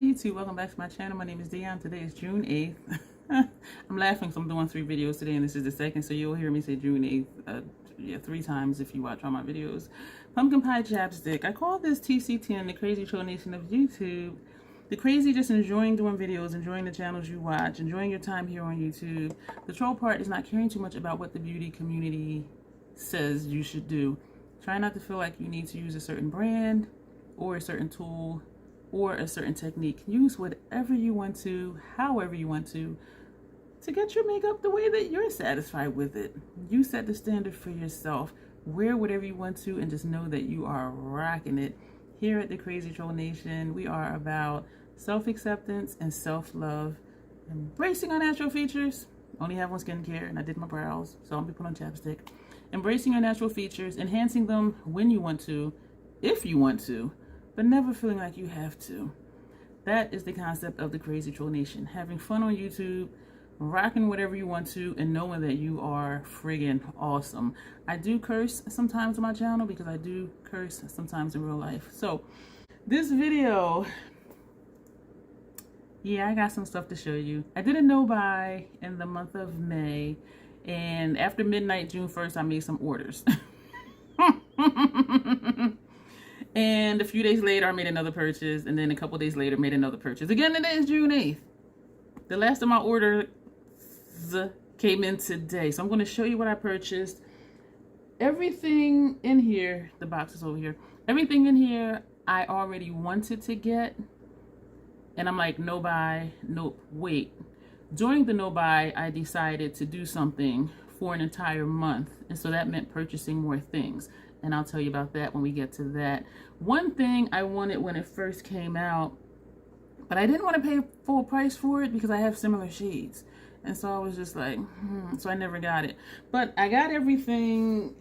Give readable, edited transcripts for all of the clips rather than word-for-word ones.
YouTube, welcome back to my channel. My name is Dion. Today is June 8th. I'm laughing because I'm doing 3 videos today and this is the second, so you'll hear me say June 8th 3 times if you watch all my videos. Pumpkin pie chapstick. I call this TC10, the crazy troll nation of YouTube. The crazy just enjoying doing videos, enjoying the channels you watch, enjoying your time here on YouTube. The troll part is not caring too much about what the beauty community says you should do. Try not to feel like you need to use a certain brand or a certain tool or a certain technique. Use whatever you want to, however you want to get your makeup the way that you're satisfied with it. You set the standard for yourself. Wear whatever you want to and just know that you are rocking it. Here at the Crazy Troll Nation, we are about self-acceptance and self-love, embracing our natural features. Only have one skincare and I did my brows, so I'm gonna put on chapstick. Embracing your natural features, enhancing them when you want to, if you want to, but never feeling like you have to. That is the concept of the Crazy Troll Nation. Having fun on YouTube, rocking whatever you want to, and knowing that you are friggin' awesome. I do curse sometimes on my channel because I do curse sometimes in real life. So this video, yeah, I got some stuff to show you. I did a no-buy in the month of May, and after midnight, June 1st, I made some orders. And a few days later, I made another purchase. And then a couple days later, made another purchase. Again, today is June 8th. The last of my orders came in today. So I'm going to show you what I purchased. Everything in here, the box is over here. Everything in here, I already wanted to get. And I'm like, no buy, nope, wait. During the no buy, I decided to do something for an entire month. And so that meant purchasing more things. And I'll tell you about that when we get to that. One thing I wanted when it first came out, but I didn't want to pay full price for it because I have similar shades. And so I was just like, so I never got it. But I got everything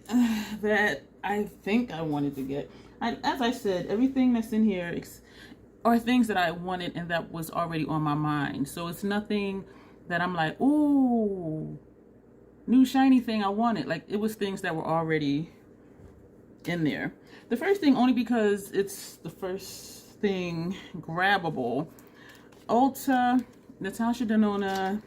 that I think I wanted to get. As I said, everything that's in here are things that I wanted and that was already on my mind. So it's nothing that I'm like, ooh, new shiny thing I wanted. Like, it was things that were already in there. The first thing, only because it's the first thing grabbable, Ulta, Natasha Denona,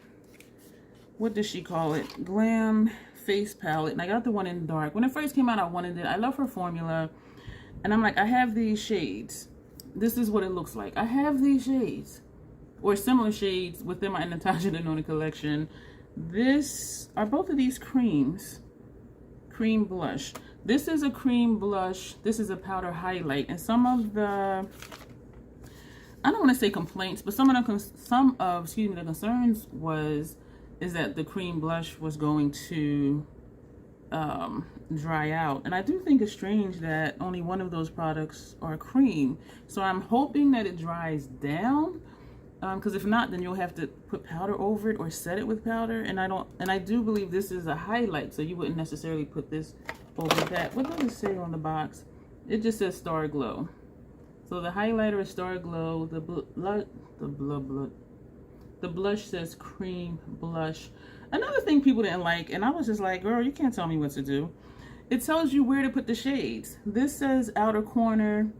what does she call it? Glam face palette. And I got the one in dark. When it first came out, I wanted it. I love her formula. And I'm like, I have these shades. This is what it looks like. I have these shades or similar shades within my Natasha Denona collection. This are both of these creams. Cream blush. This is a cream blush. This is a powder highlight. And some of the, I don't want to say complaints, but some of the concerns is that the cream blush was going to dry out. And I do think it's strange that only one of those products are cream. So I'm hoping that it dries down. Because if not, then you'll have to put powder over it or set it with powder. And I do believe this is a highlight, so you wouldn't necessarily put this over that. What does it say on the box? It just says Star Glow. So the highlighter is Star Glow. The blush says Cream Blush. Another thing people didn't like, and I was just like, girl, you can't tell me what to do. It tells you where to put the shades. This says Outer Corner.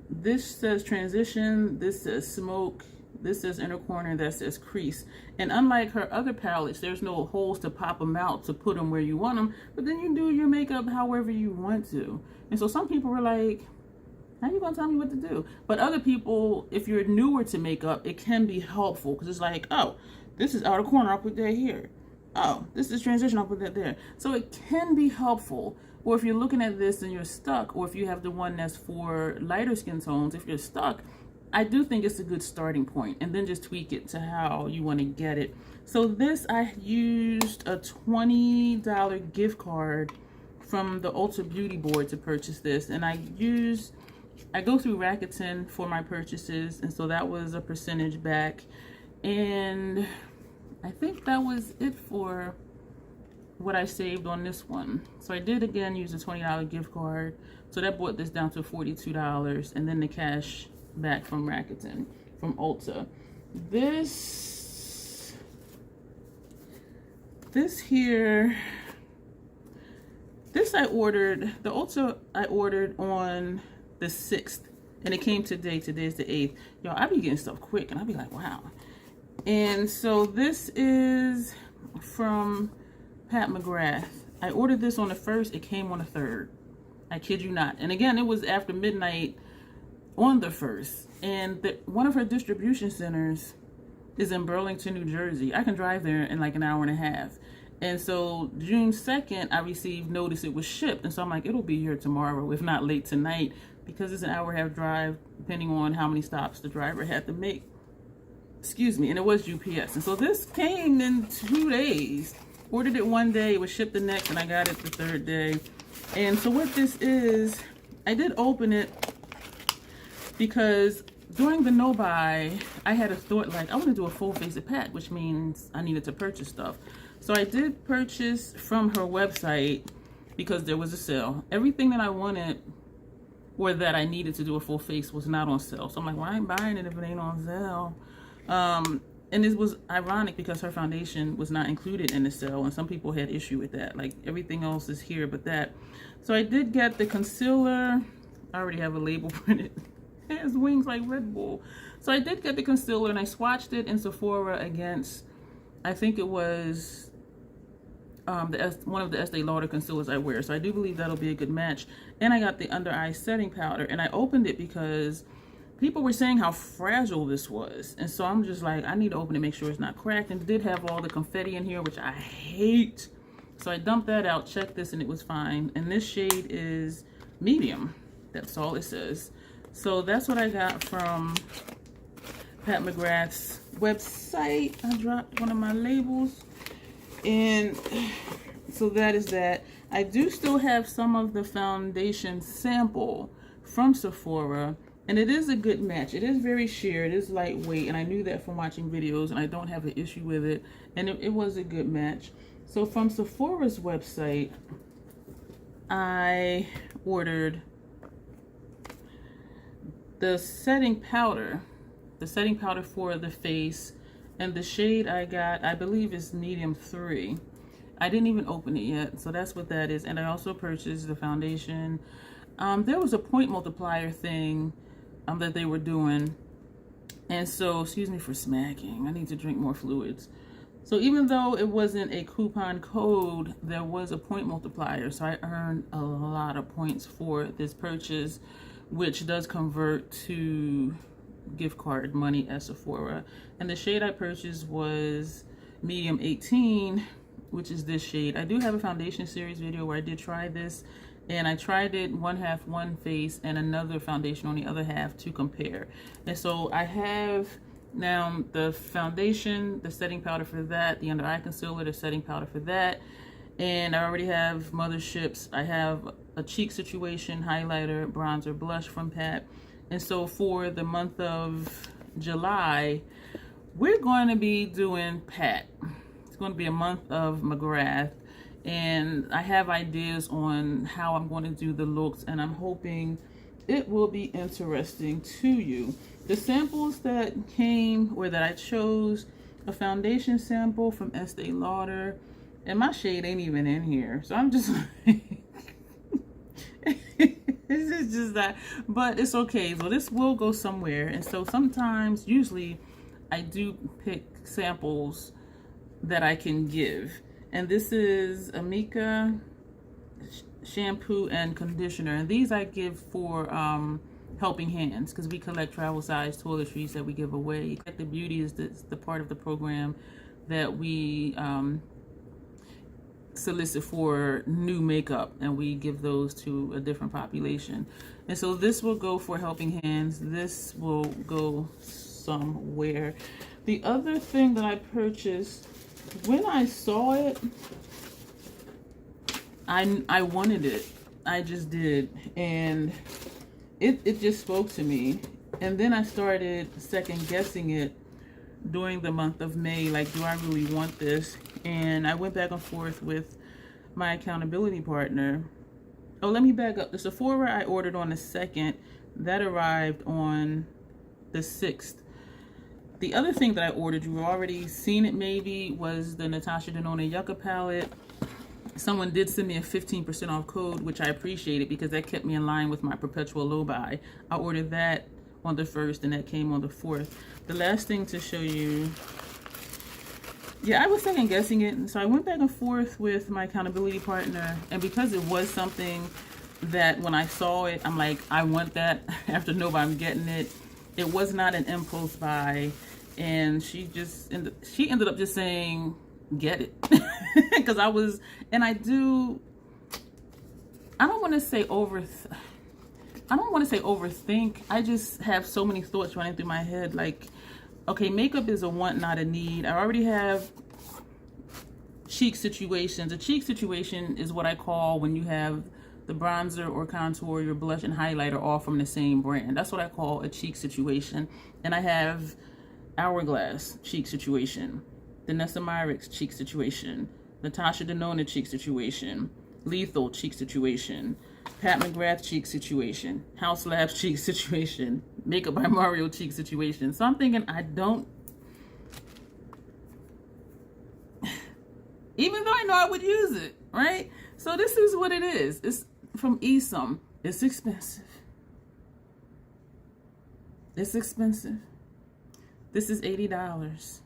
This says Transition. This says Smoke. This says Inner Corner, that says Crease. And unlike her other palettes, there's no holes to pop them out to put them where you want them. But then you do your makeup however you want to. And so some people were like, how are you going to tell me what to do? But other people, if you're newer to makeup, it can be helpful. Because it's like, oh, this is Outer Corner, I'll put that here. Oh, this is Transition, I'll put that there. So it can be helpful. Or if you're looking at this and you're stuck, or if you have the one that's for lighter skin tones, if you're stuck, I do think it's a good starting point, and then just tweak it to how you want to get it. So this, I used a $20 gift card from the Ulta Beauty Board to purchase this, and I go through Rakuten for my purchases, and so that was a percentage back, and I think that was it for what I saved on this one. So I did again use a $20 gift card, so that brought this down to $42, and then the cash back from Rakuten, from Ulta. This here, this I ordered, the Ulta I ordered on the 6th, And it came today. Today's the 8th. Yo, I be getting stuff quick, and I be like, wow. And so this is from Pat McGrath. I ordered this on the 1st. It came on the 3rd. I kid you not. And again, it was after midnight on the 1st. And one of her distribution centers is in Burlington, New Jersey. I can drive there in like an hour and a half. And so June 2nd, I received notice it was shipped. And so I'm like, it'll be here tomorrow, if not late tonight, because it's an hour and a half drive, depending on how many stops the driver had to make. Excuse me. And it was UPS. And so this came in 2 days. Ordered it one day, it was shipped the next, and I got it the 3rd day. And so what this is, I did open it because during the no-buy, I had a thought like, I want to do a full face of Pat, which means I needed to purchase stuff. So I did purchase from her website because there was a sale. Everything that I wanted or that I needed to do a full face was not on sale. So I'm like, well, I ain't buying it if it ain't on sale. And it was ironic because her foundation was not included in the sale, and some people had issue with that. Like, everything else is here but that. So I did get the concealer. I already have a label printed. It has wings like Red Bull. So I did get the concealer, and I swatched it in Sephora against, I think it was one of the Estee Lauder concealers I wear. So I do believe that'll be a good match. And I got the under eye setting powder, and I opened it because people were saying how fragile this was. And so I'm just like, I need to open it, make sure it's not cracked. And it did have all the confetti in here, which I hate. So I dumped that out, checked this, and it was fine. And this shade is medium. That's all it says. So that's what I got from Pat McGrath's website. I dropped one of my labels. And so that is that. I do still have some of the foundation sample from Sephora. And it is a good match. It is very sheer. It is lightweight. And I knew that from watching videos. And I don't have an issue with it. And it was a good match. So from Sephora's website, I ordered the setting powder. The setting powder for the face. And the shade I got, I believe, is medium 3. I didn't even open it yet. So that's what that is. And I also purchased the foundation. There was a point multiplier thing that they were doing, and so excuse me for smacking, I need to drink more fluids. So even though it wasn't a coupon code, there was a point multiplier, so I earned a lot of points for this purchase, which does convert to gift card money at Sephora. And the shade I purchased was medium 18, which is this shade. I do have a foundation series video where I did try this, and I tried it one half one face and another foundation on the other half to compare. And so I have now the foundation, the setting powder for that, the under eye concealer, the setting powder for that, and I already have motherships. I have a cheek situation, highlighter, bronzer, blush from Pat. And so for the month of July, we're going to be doing Pat. It's going to be a month of McGrath. And I have ideas on how I'm going to do the looks, and I'm hoping it will be interesting to you. The samples that came, or that I chose, a foundation sample from Estee Lauder, and my shade ain't even in here. So I'm just like, it's just that, but it's okay. So this will go somewhere. And so sometimes, usually, I do pick samples that I can give. And this is Amika shampoo and conditioner. And these I give for helping hands, because we collect travel size toiletries that we give away. Collect the Beauty is the part of the program that we solicit for new makeup, and we give those to a different population. And so this will go for helping hands. This will go somewhere. The other thing that I purchased, when I saw it, I wanted it. I just did. And it just spoke to me. And then I started second guessing it during the month of May. Like, do I really want this? And I went back and forth with my accountability partner. Oh, let me back up. The Sephora I ordered on the 2nd. That arrived on the 6th. The other thing that I ordered, you've already seen it maybe, was the Natasha Denona Yucca palette. someone did send me a 15% off code, which I appreciated because that kept me in line with my perpetual low buy. I ordered that on the 1st and that came on the 4th. The last thing to show you, yeah, I was second guessing it. And so I went back and forth with my accountability partner. And because it was something that when I saw it, I'm like, I want that. After I'm getting it. It was not an impulse buy. And she ended up just saying, get it. Because I don't want to say overthink. I just have so many thoughts running through my head. Like, okay, makeup is a want, not a need. I already have cheek situations. A cheek situation is what I call when you have the bronzer or contour, your blush and highlighter all from the same brand. That's what I call a cheek situation. And I have Hourglass cheek situation, Vanessa Myricks cheek situation, Natasha Denona cheek situation, Lethal cheek situation, Pat McGrath cheek situation, House Labs cheek situation, Makeup by Mario cheek situation. So I'm thinking even though I know I would use it, right? So this is what it is. It's from Esum. It's expensive. It's expensive. This is $80.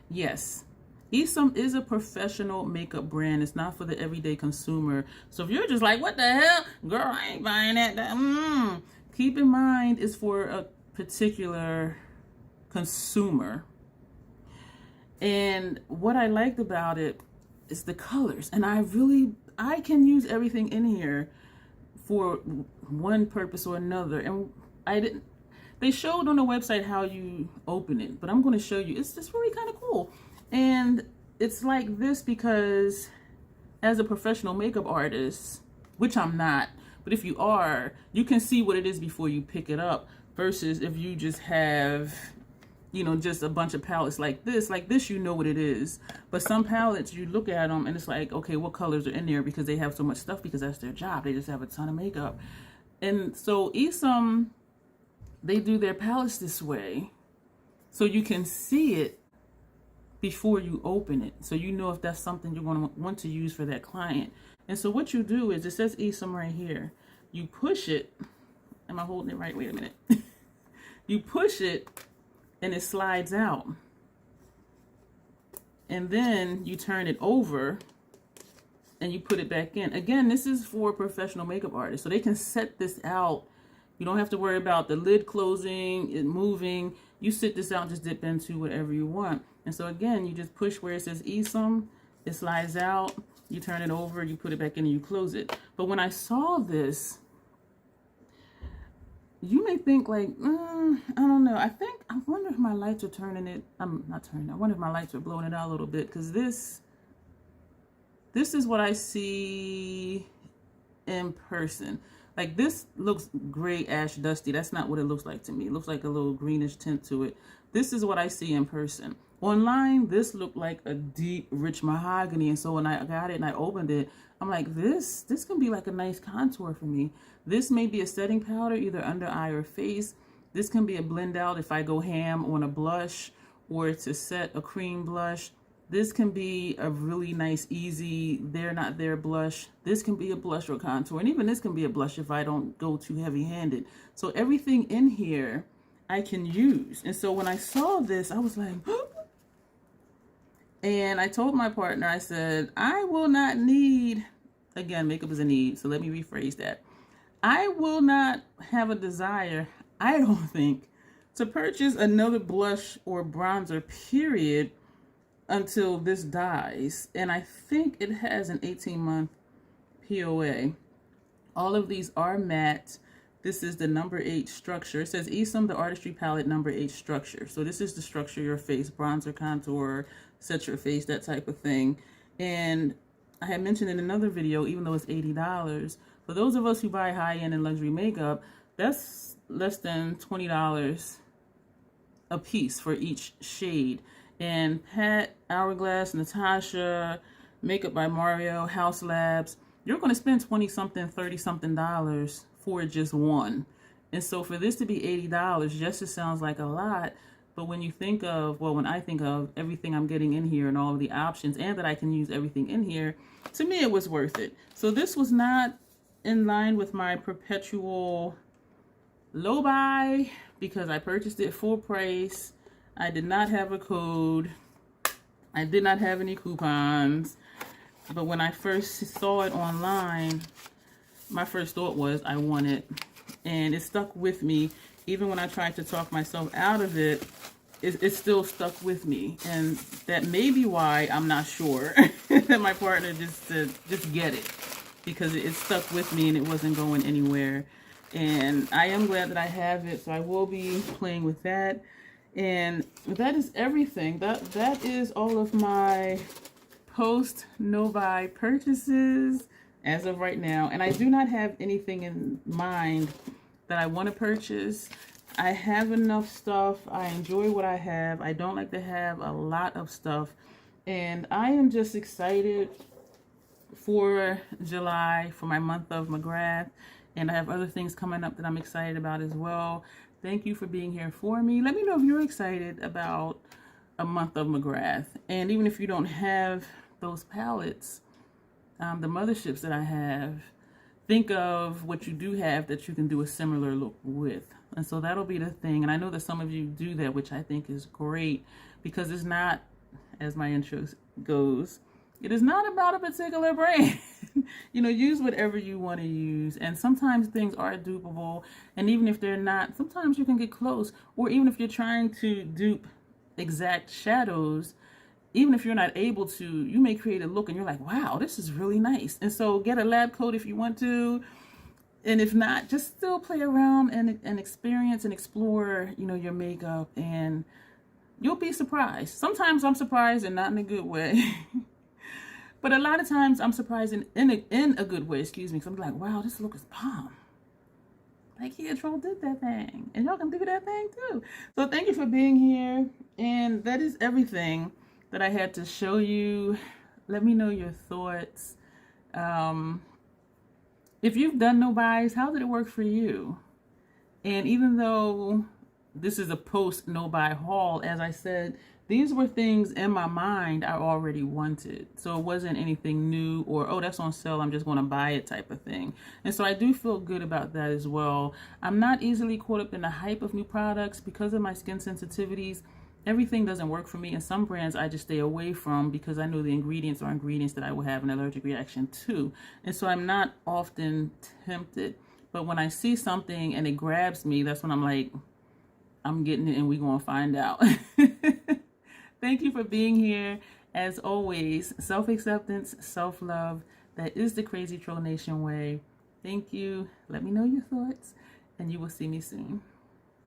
Yes. Esum is a professional makeup brand. It's not for the everyday consumer. So if you're just like, what the hell? Girl, I ain't buying that. Keep in mind, it's for a particular consumer. And what I liked about it is the colors. And I can use everything in here for one purpose or another. And they showed on the website how you open it, but I'm going to show you. It's just really kind of cool. And it's like this because as a professional makeup artist, which I'm not, but if you are, you can see what it is before you pick it up versus if you just have, just a bunch of palettes like this, you know what it is. But some palettes, you look at them and it's like, okay, what colors are in there because they have so much stuff because that's their job. They just have a ton of makeup. And so Esum, they do their palettes this way so you can see it before you open it, so you know if that's something you're going to want to use for that client. And so what you do is, it says Esum right here. You push it. Am I holding it right? Wait a minute. You push it and it slides out. And then you turn it over and you put it back in. Again, this is for professional makeup artists, so they can set this out. You don't have to worry about the lid closing, it moving. You sit this out and just dip into whatever you want. And so again, you just push where it says Esum, it slides out, you turn it over, you put it back in and you close it. But when I saw this, you may think like, I don't know. I wonder if my lights are turning it. I'm not turning it. I wonder if my lights are blowing it out a little bit, because this is what I see in person. Like, this looks gray, ash, dusty. That's not what it looks like to me. It looks like a little greenish tint to it. This is what I see in person. Online, this looked like a deep, rich mahogany. And so when I got it and I opened it, I'm like, this can be like a nice contour for me. This may be a setting powder, either under eye or face. This can be a blend out if I go ham on a blush or to set a cream blush. This can be a really nice, easy, there, not there blush. This can be a blush or contour. And even this can be a blush if I don't go too heavy-handed. So everything in here I can use. And so when I saw this, I was like, and I told my partner, I said, I will not need, again, makeup is a need, so let me rephrase that. I will not have a desire, I don't think, to purchase another blush or bronzer, period, until this dies. And I think it has an 18-month POA. All of these are matte. This is the number 8 structure. It says Esum, the Artistry Palette number 8 structure. So this is the structure your face, bronzer, contour, set your face, that type of thing. And I had mentioned in another video, even though it's $80, for those of us who buy high-end and luxury makeup, that's less than $20 a piece for each shade. And Pat, Hourglass, Natasha, Makeup by Mario, House Labs, you're going to spend 20-something, 30-something for just one. And so for this to be $80, just it sounds like a lot, But when you think of, well, when I think of everything I'm getting in here and all of the options, and that I can use everything in here, to me it was worth it. So this was not in line with my perpetual low buy because I purchased it full price. I did not have a code. I did not have any coupons. But when I first saw it online, my first thought was I want it. And it stuck with me. Even when I tried to talk myself out of it, it still stuck with me. And that may be why I'm not sure that my partner just said, just get it. Because it stuck with me and it wasn't going anywhere. And I am glad that I have it. So I will be playing with that. And that is everything. That is all of my post no buy purchases as of right now. And I do not have anything in mind that I want to purchase. I have enough stuff. I enjoy what I have. I don't like to have a lot of stuff. And I am just excited for July, for my month of McGrath. And I have other things coming up that I'm excited about as well. Thank you for being here for me. Let me know if you're excited about a month of McGrath. And even if you don't have those palettes, the motherships that I have, think of what you do have that you can do a similar look with. And so that'll be the thing. And I know that some of you do that, which I think is great, because it's not, as my intro goes, it is not about a particular brand. You know, use whatever you want to use. And sometimes things are dupable. And even if they're not, sometimes you can get close. Or even if you're trying to dupe exact shadows, even if you're not able to, you may create a look and you're like, wow, this is really nice. And so get a lab coat if you want to. And if not, just still play around and experience and explore, you know, your makeup, and you'll be surprised. Sometimes I'm surprised and not in a good way. But a lot of times I'm surprised in a good way, excuse me. Because I'm like, wow, this look is bomb. Like, yeah, Troll did that thing. And y'all can do that thing too. So thank you for being here. And that is everything that I had to show you. Let me know your thoughts. If you've done no buys, how did it work for you? And even though this is a post no buy haul, as I said, these were things in my mind I already wanted. So it wasn't anything new or, oh, that's on sale, I'm just going to buy it type of thing. And so I do feel good about that as well. I'm not easily caught up in the hype of new products because of my skin sensitivities. Everything doesn't work for me, and some brands I just stay away from because I know the ingredients are ingredients that I will have an allergic reaction to. And so I'm not often tempted. But when I see something and it grabs me, that's when I'm like, I'm getting it and we're going to find out. Thank you for being here. As always, self-acceptance, self-love. That is the Crazy Troll Nation way. Thank you. Let me know your thoughts, and you will see me soon.